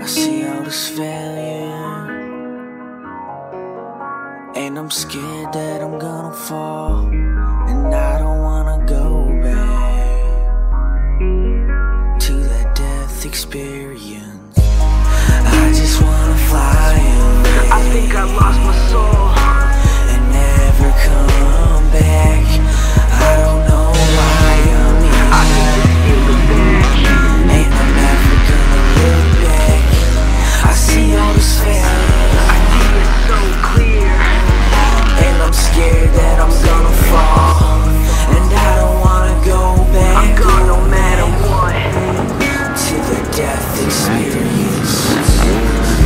I see all this failure, and I'm scared that I'm gonna fall, and I don't wanna go back to that death experience. I just wanna fly away. I think I lost my soul and never come back. I don't know why I'm here. I need to steal it back, and I'm never gonna look back. I see all this failure, I see it so clear, and I'm scared that I'm gonna fall, and I don't wanna go back. I'm gone no matter what. To the death experience.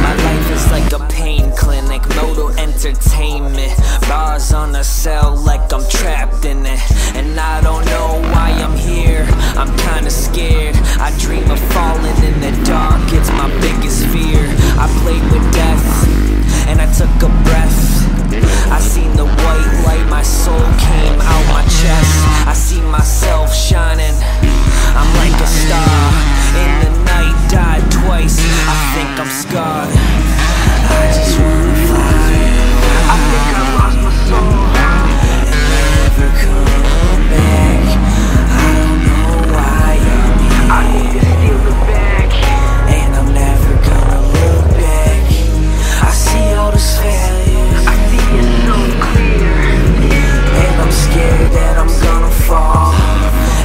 My life is like a pain clinic, Moto Entertainment. Bars on a cell like I'm trapped in it, and I don't know why I'm here. I'm kinda scared. I dream of falling in the dark, it's my biggest fear. I played with death, and I took a breath. I seen the white light, my soul came out my chest. I see myself shining, I'm like a star. In the night, died twice, I think I'm scarred. I just wanna fly I think I lost my soul and never come back. I don't know why I'm here, I need to steal it back, and I'm never gonna look back. I see all this failure, I see it so clear, and I'm scared that I'm gonna fall,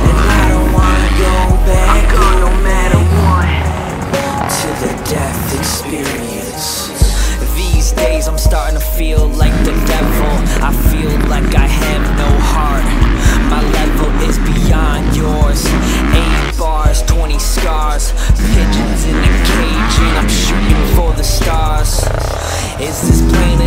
and I don't wanna go I'm back gone no matter what. to the death experience. These days I'm starting to feel like the devil. I feel like I have no heart. My level is beyond yours. 8 bars, 20 scars, pigeons in a cage, and I'm shooting for the stars. Is this plain